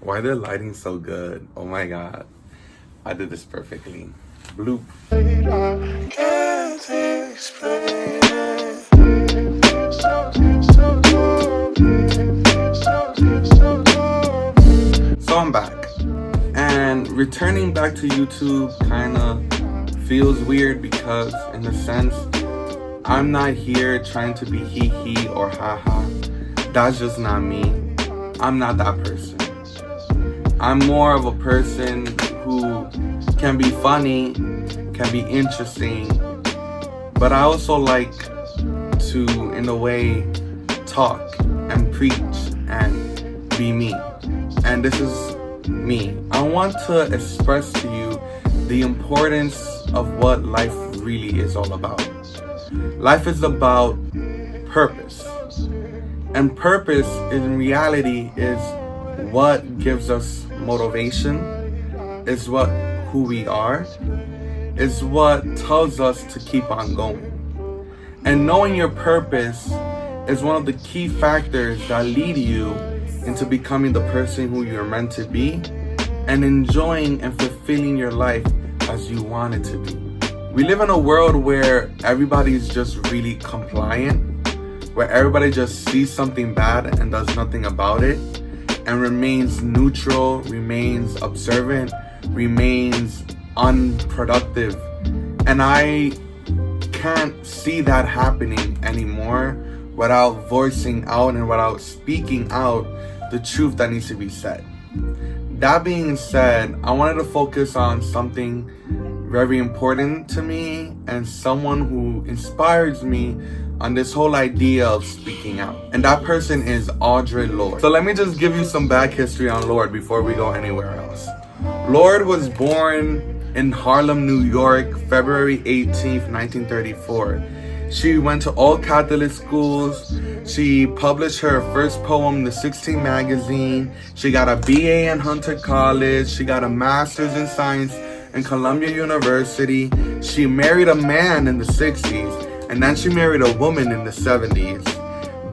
Why the lighting so good? Oh my god. I did this perfectly. Bloop. I can't explain So I'm back. And returning back to YouTube kinda feels weird because in a sense, I'm not here trying to be hee or haha. That's just not me. I'm not that person. I'm more of a person who can be funny, can be interesting, but I also like to, in a way, talk and preach and be me. And this is me. I want to express to you the importance of what life really is all about. Life is about purpose. And purpose in reality is what gives us motivation, is what who we are, is what tells us to keep on going. And knowing your purpose is one of the key factors that lead you into becoming the person who you're meant to be and enjoying and fulfilling your life as you want it to be. We live in a world where everybody's just really compliant, where everybody just sees something bad and does nothing about it and remains neutral, remains observant, remains unproductive. And I can't see that happening anymore without voicing out and without speaking out the truth that needs to be said. That being said, I wanted to focus on something very important to me and someone who inspires me on this whole idea of speaking out. And that person is Audre Lorde. So let me just give you some back history on Lorde before we go anywhere else. Lorde was born in Harlem, New York, February 18th, 1934. She went to all Catholic schools. She published her first poem in the 16 magazine. She got a BA in Hunter College. She got a master's in science in Columbia University. She married a man in the 60s, and then she married a woman in the 70s.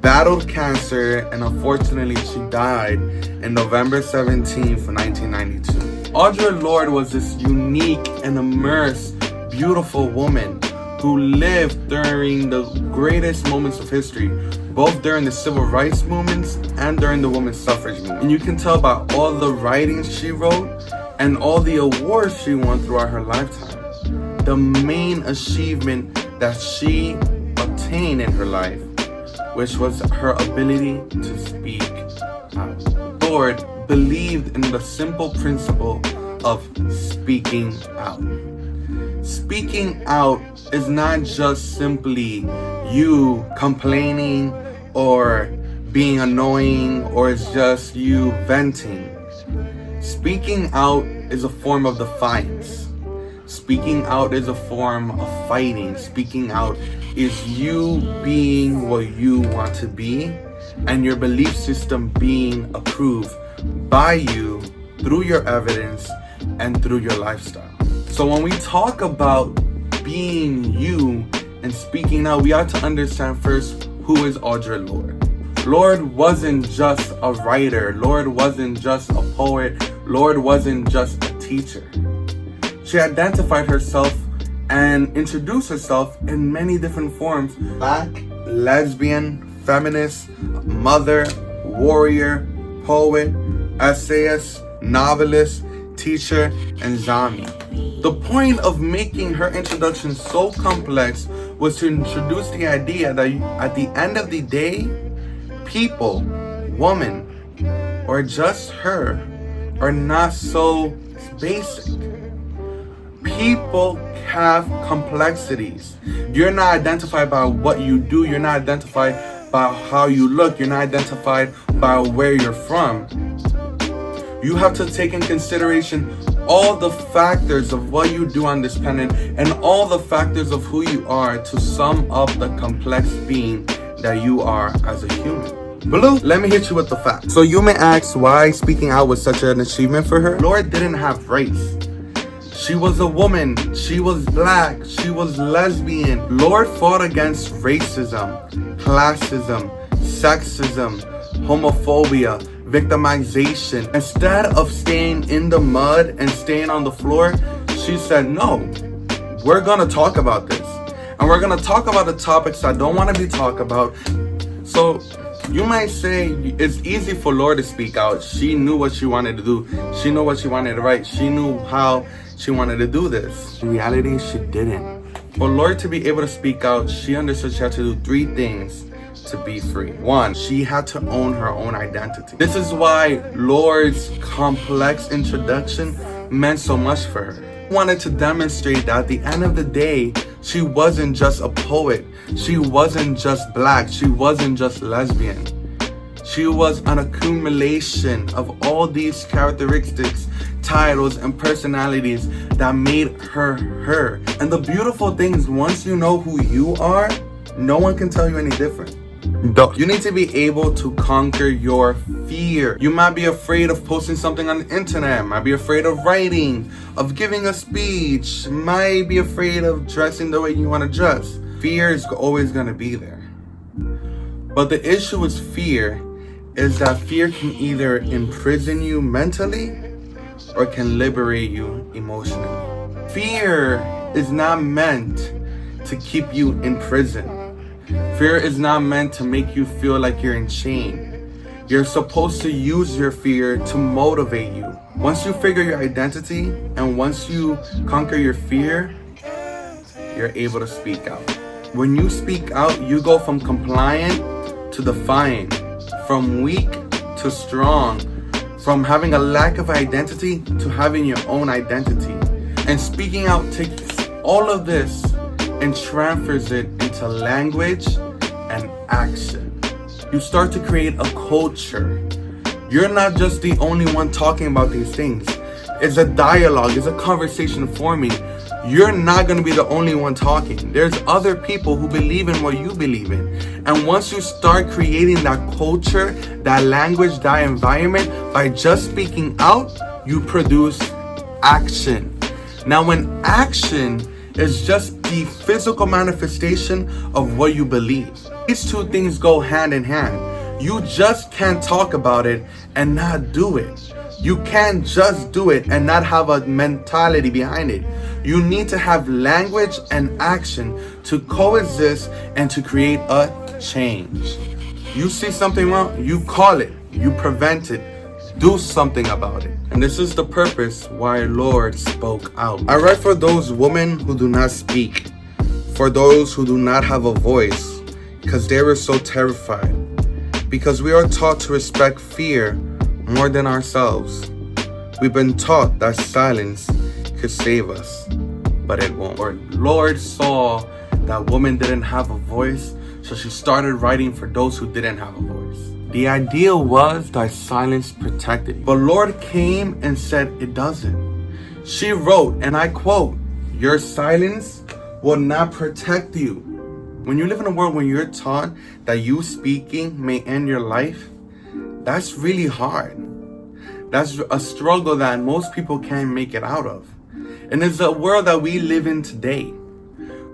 Battled cancer, and unfortunately she died in November 17th, 1992. Audre Lorde was this unique and immersed, beautiful woman who lived during the greatest moments of history, both during the civil rights movements and during the women's suffrage movement. And you can tell by all the writings she wrote and all the awards she won throughout her lifetime. The main achievement that she obtained in her life, which was her ability to speak out. Lorde believed in the simple principle of speaking out. Speaking out is not just simply you complaining or being annoying, or it's just you venting. Speaking out is a form of defiance. Speaking out is a form of fighting. Speaking out is you being what you want to be and your belief system being approved by you through your evidence and through your lifestyle. So when we talk about being you and speaking out, we have to understand first, who is Audre Lorde? Lorde wasn't just a writer. Lorde wasn't just a poet. Lorde wasn't just a teacher. She identified herself and introduced herself in many different forms: Black, lesbian, feminist, mother, warrior, poet, essayist, novelist, teacher, and zombie. The point of making her introduction so complex was to introduce the idea that at the end of the day, people, woman, or just her, are not so basic. People have complexities. You're not identified by what you do. You're not identified by how you look. You're not identified by where you're from. You have to take in consideration all the factors of what you do on this planet and all the factors of who you are to sum up the complex being that you are as a human. Blue, let me hit you with the facts. So you may ask why speaking out was such an achievement for her. Lorde didn't have race. She was a woman, she was black, she was lesbian. Lorde fought against racism, classism, sexism, homophobia, victimization. Instead of staying in the mud and staying on the floor, she said, no, we're gonna talk about this. And we're gonna talk about the topics that don't wanna be talked about. So you might say it's easy for Lord to speak out. She knew what she wanted to do. She knew what she wanted to write. She knew how she wanted to do this. In reality, she didn't. For Lord to be able to speak out, she understood she had to do 3 things to be free. 1, she had to own her own identity. This is why Lord's complex introduction meant so much for her. She wanted to demonstrate that at the end of the day, she wasn't just a poet. She wasn't just black. She wasn't just lesbian. She was an accumulation of all these characteristics, titles, and personalities that made her her. And the beautiful thing is, once you know who you are, no one can tell you any different. You need to be able to conquer your fear. You might be afraid of posting something on the internet, might be afraid of writing, of giving a speech, might be afraid of dressing the way you want to dress. Fear is always going to be there. But the issue with fear is that fear can either imprison you mentally or can liberate you emotionally. Fear is not meant to keep you in prison. Fear is not meant to make you feel like you're in chain. You're supposed to use your fear to motivate you. Once you figure your identity and once you conquer your fear, you're able to speak out. When you speak out, you go from compliant to defiant, from weak to strong, from having a lack of identity to having your own identity. And speaking out takes all of this and transfers it into language and action. You start to create a culture. You're not just the only one talking about these things. It's a dialogue, it's a conversation forming. You're not going to be the only one talking. There's other people who believe in what you believe in. And once you start creating that culture, that language, that environment, by just speaking out, you produce action. Now, when action is just the physical manifestation of what you believe, these 2 things go hand in hand. You just can't talk about it and not do it. You can't just do it and not have a mentality behind it. You need to have language and action to coexist and to create a change. You see something wrong, you call it, you prevent it, do something about it. And this is the purpose why Lord spoke out. I write for those women who do not speak, for those who do not have a voice, because they were so terrified. Because we are taught to respect fear more than ourselves. We've been taught that silence could save us, but it won't. Lord saw that woman didn't have a voice, so she started writing for those who didn't have a voice. The idea was that silence protected you. But Lord came and said it doesn't. She wrote, and I quote, "Your silence will not protect you." When you live in a world where you're taught that you speaking may end your life, that's really hard. That's a struggle that most people can't make it out of. And it's a world that we live in today,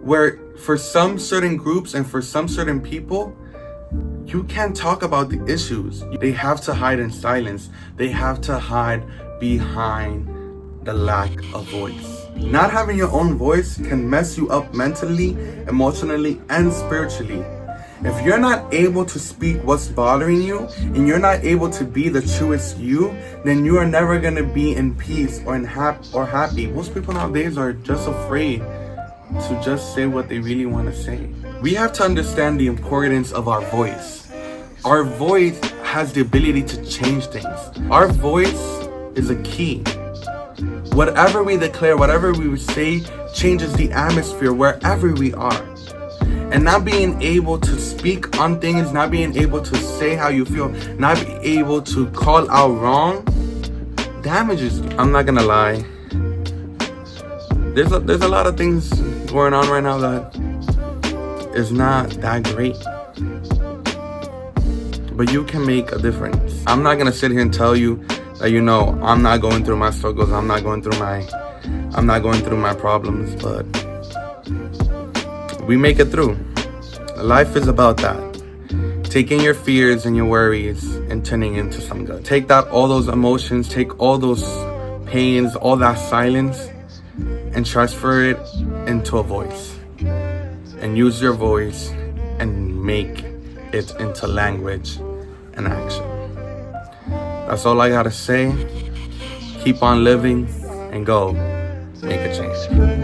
where for some certain groups and for some certain people, you can't talk about the issues. They have to hide in silence. They have to hide behind the lack of voice. Not having your own voice can mess you up mentally, emotionally, and spiritually. If you're not able to speak what's bothering you, and you're not able to be the truest you, then you are never going to be in peace or happy. Most people nowadays are just afraid to just say what they really want to say. We have to understand the importance of our voice. Our voice has the ability to change things. Our voice is a key. Whatever we declare, whatever we say, changes the atmosphere wherever we are. And not being able to speak on things, not being able to say how you feel, not being able to call out wrong, damages you. I'm not gonna lie. There's a lot of things going on right now that is not that great. But you can make a difference. I'm not gonna sit here and tell you that, I'm not going through my struggles, I'm not going through my problems, but we make it through. Life is about that. taking your fears and your worries and turning into some good. Take that, all those emotions, take all those pains, all that silence, and transfer it into a voice. And use your voice and make it into language and action. That's all I gotta say. Keep on living and go make a change.